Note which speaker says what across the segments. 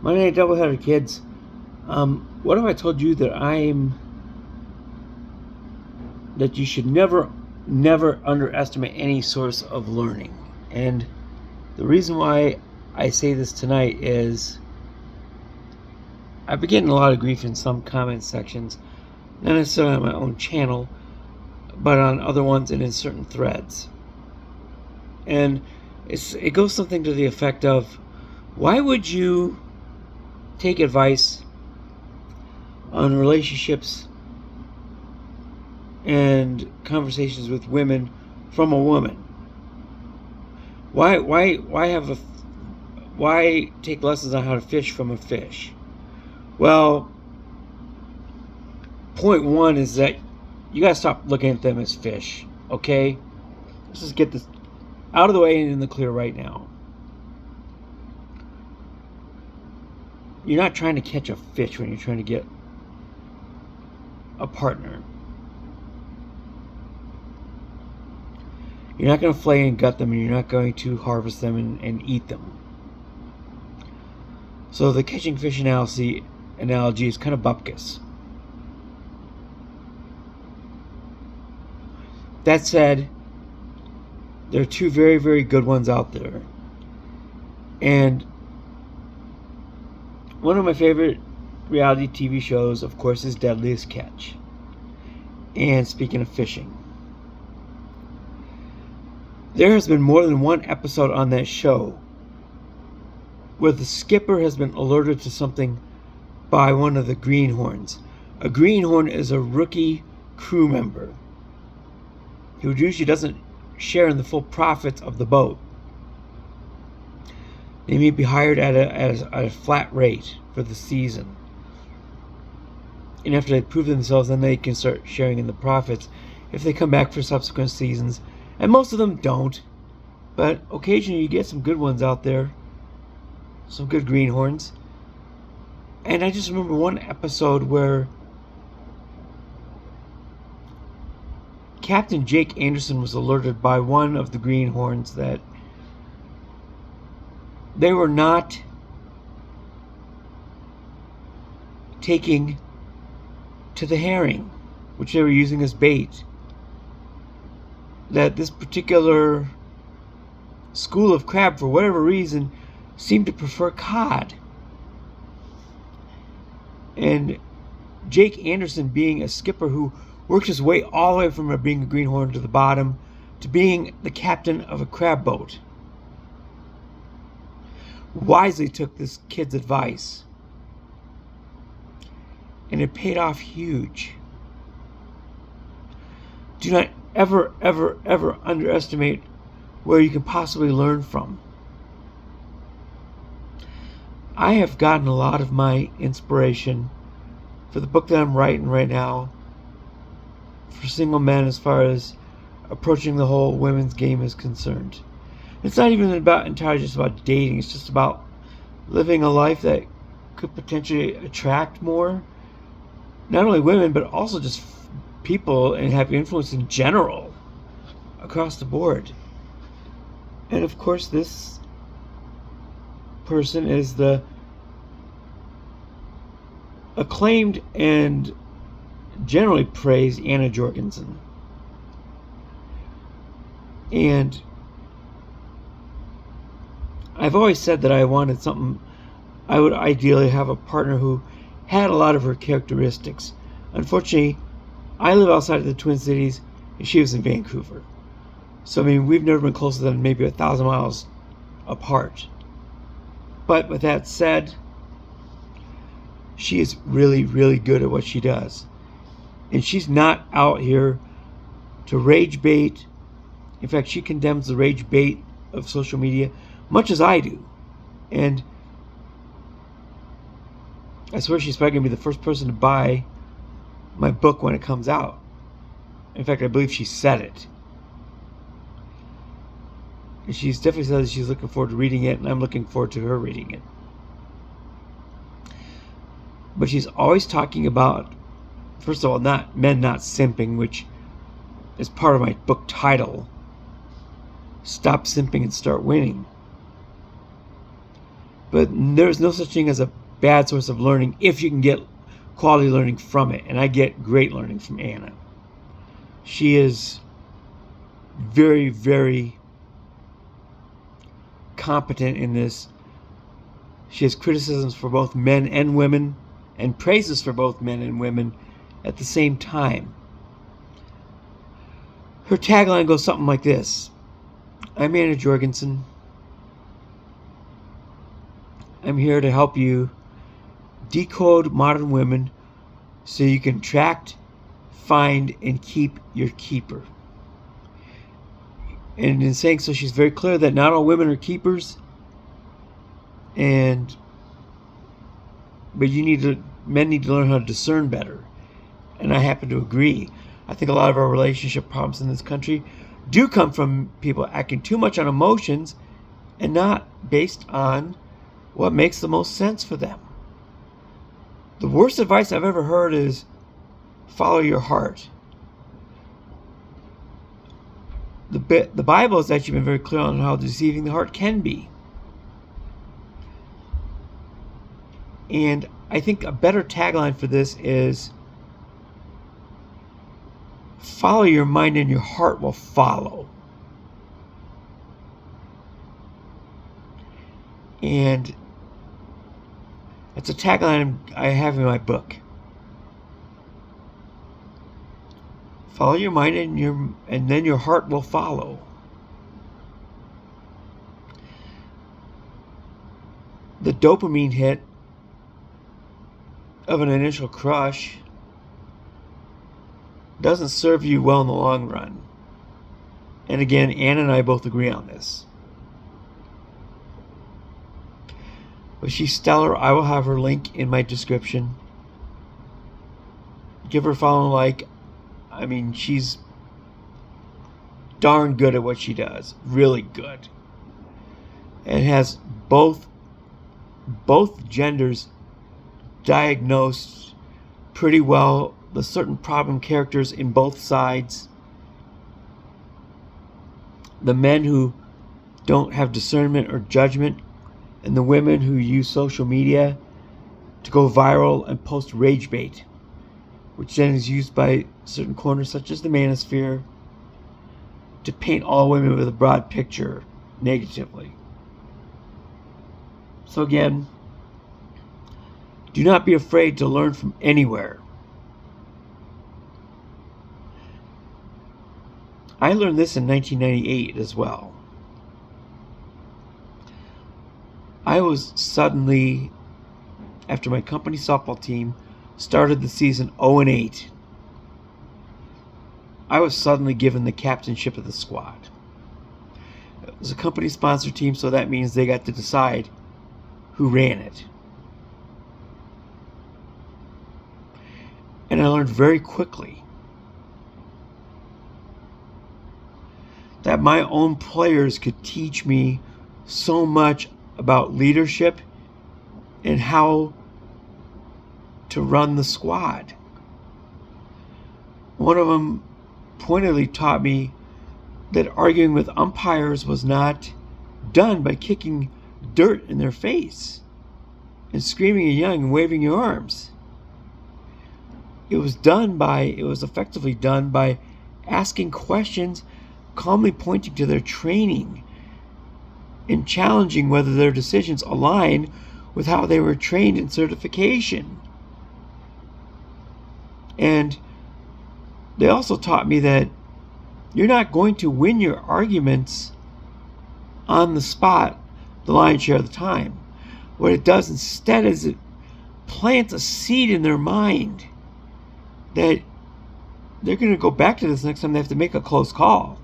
Speaker 1: My name is Doubleheader Kids. What if I told you that that you should never underestimate any source of learning? And the reason why I say this tonight is I've been getting a lot of grief in some comment sections, not necessarily on my own channel, but on other ones and in certain threads. And it goes something to the effect of, why would you take advice on relationships and conversations with women from a woman? Why take lessons on how to fish from a fish? Well, point one is that you gotta stop looking at them as fish, okay? Let's just get this out of the way and in the clear right now. You're not trying to catch a fish when you're trying to get a partner. You're not going to flay and gut them, and you're not going to harvest them and eat them. So the catching fish analogy is kind of bupkis. That said, there are two very, very good ones out there. And one of my favorite reality TV shows, of course, is Deadliest Catch. And speaking of fishing, there has been more than one episode on that show where the skipper has been alerted to something by one of the greenhorns. A greenhorn is a rookie crew member who usually doesn't share in the full profits of the boat. They may be hired at a flat rate for the season. And after they prove themselves, then they can start sharing in the profits if they come back for subsequent seasons. And most of them don't. But occasionally you get some good ones out there. Some good greenhorns. And I just remember one episode where Captain Jake Anderson was alerted by one of the greenhorns that they were not taking to the herring, which they were using as bait. That this particular school of crab, for whatever reason, seemed to prefer cod. And Jake Anderson, being a skipper who worked his way all the way from being a greenhorn to the bottom to being the captain of a crab boat, wisely took this kid's advice. And it paid off huge. Do not ever underestimate where you can possibly learn from. I have gotten a lot of my inspiration for the book that I'm writing right now for single men as far as approaching the whole women's game is concerned. It's not even entirely just about dating. It's just about living a life that could potentially attract more, not only women, but also just people and have influence in general across the board. And of course, this person is the acclaimed and generally praised Anna Jorgensen. And I've always said that I wanted something, I would ideally have a partner who had a lot of her characteristics. Unfortunately, I live outside of the Twin Cities and she was in Vancouver. So, I mean, we've never been closer than maybe 1,000 miles apart. But with that said, she is really, really good at what she does. And she's not out here to rage bait. In fact, she condemns the rage bait of social media much as I do. And I swear she's probably going to be the first person to buy my book when it comes out. In fact, I believe she said it. And she's definitely said that she's looking forward to reading it, and I'm looking forward to her reading it. But she's always talking about, first of all, not simping, which is part of my book title, Stop Simping and Start Winning. But there's no such thing as a bad source of learning if you can get quality learning from it. And I get great learning from Anna. She is very, very competent in this. She has criticisms for both men and women and praises for both men and women at the same time. Her tagline goes something like this: I'm Anna Jorgensen. I'm here to help you decode modern women so you can attract, find, and keep your keeper. And in saying so, she's very clear that not all women are keepers, but men need to learn how to discern better. And I happen to agree. I think a lot of our relationship problems in this country do come from people acting too much on emotions and not based on what makes the most sense for them. The worst advice I've ever heard is follow your heart. The Bible has actually been very clear on how deceiving the heart can be. And I think a better tagline for this is follow your mind and your heart will follow. And it's a tagline I have in my book. Follow your mind and then your heart will follow. The dopamine hit of an initial crush doesn't serve you well in the long run. And again, Anna and I both agree on this. But she's stellar. I will have her link in my description. Give her a follow and like. I mean, she's darn good at what she does. Really good. And has both genders diagnosed pretty well, the certain problem characters in both sides. The men who don't have discernment or judgment, and the women who use social media to go viral and post rage bait, which then is used by certain corners such as the manosphere to paint all women with a broad picture negatively. So again, do not be afraid to learn from anywhere. I learned this in 1998 as well. I was suddenly, after my company softball team started the season 0-8, I was suddenly given the captainship of the squad. It was a company-sponsored team, so that means they got to decide who ran it. And I learned very quickly that my own players could teach me so much about leadership and how to run the squad. One of them pointedly taught me that arguing with umpires was not done by kicking dirt in their face and screaming and yelling and waving your arms. It was effectively done by asking questions, calmly pointing to their training, and challenging whether their decisions align with how they were trained in certification. And they also taught me that you're not going to win your arguments on the spot the lion's share of the time. What it does instead is it plants a seed in their mind that they're going to go back to this next time they have to make a close call.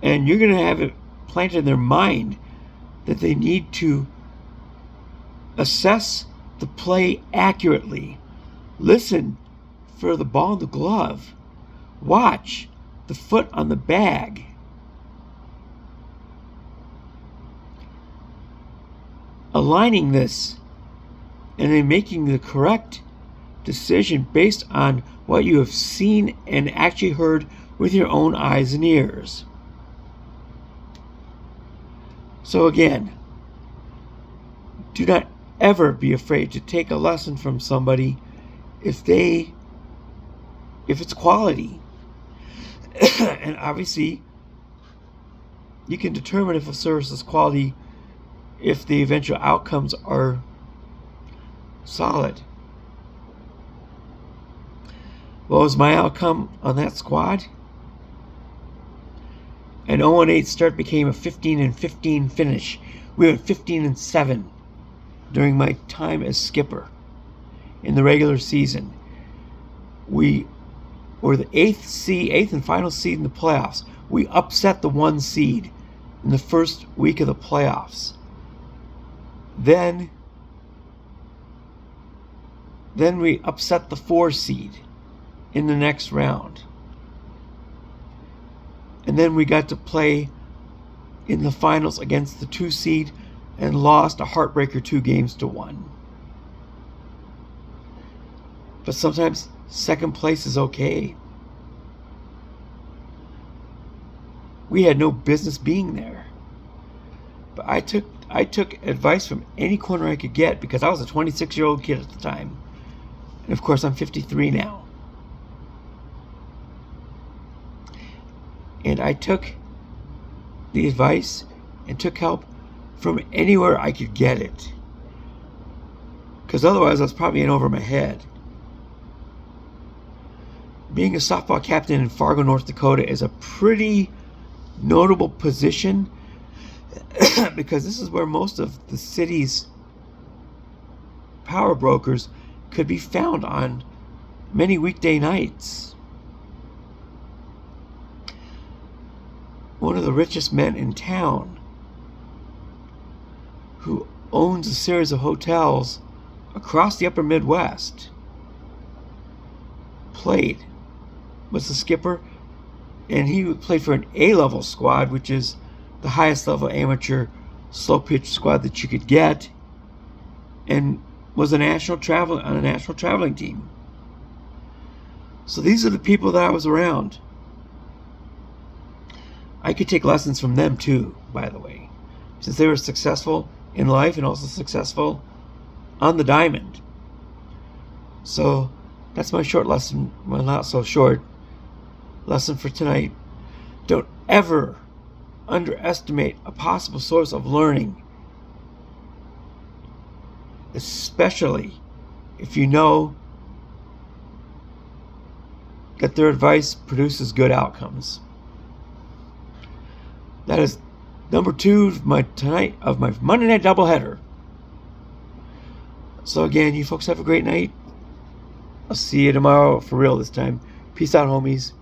Speaker 1: And you're going to have it planted in their mind that they need to assess the play accurately, listen for the ball in the glove, watch the foot on the bag. Aligning this and then making the correct decision based on what you have seen and actually heard with your own eyes and ears. So again, Do not ever be afraid to take a lesson from somebody if it's quality. And obviously, you can determine if a service is quality if the eventual outcomes are solid. What was my outcome on that squad? An 0-8 start became a 15-15 finish. We went 15-7 during my time as skipper in the regular season. We were the eighth and final seed in the playoffs. We upset the 1 seed in the first week of the playoffs. Then we upset the 4 seed in the next round. And then we got to play in the finals against the 2 seed and lost a heartbreaker 2-1. But sometimes second place is okay. We had no business being there. But I took advice from any corner I could get because I was a 26-year-old kid at the time. And of course I'm 53 now. And I took the advice and took help from anywhere I could get it. Because otherwise I was probably in over my head. Being a softball captain in Fargo, North Dakota is a pretty notable position because this is where most of the city's power brokers could be found on many weekday nights. One of the richest men in town, who owns a series of hotels across the upper Midwest, was the skipper, and he played for an A-level squad, which is the highest level amateur slow pitch squad that you could get, and was on a national traveling team. So these are the people that I was around. I could take lessons from them too, by the way, since they were successful in life and also successful on the diamond. So that's my short lesson, well, not so short lesson for tonight. Don't ever underestimate a possible source of learning, especially if you know that their advice produces good outcomes. That is number 2 of my Monday night doubleheader. So again, you folks have a great night. I'll see you tomorrow for real this time. Peace out, homies.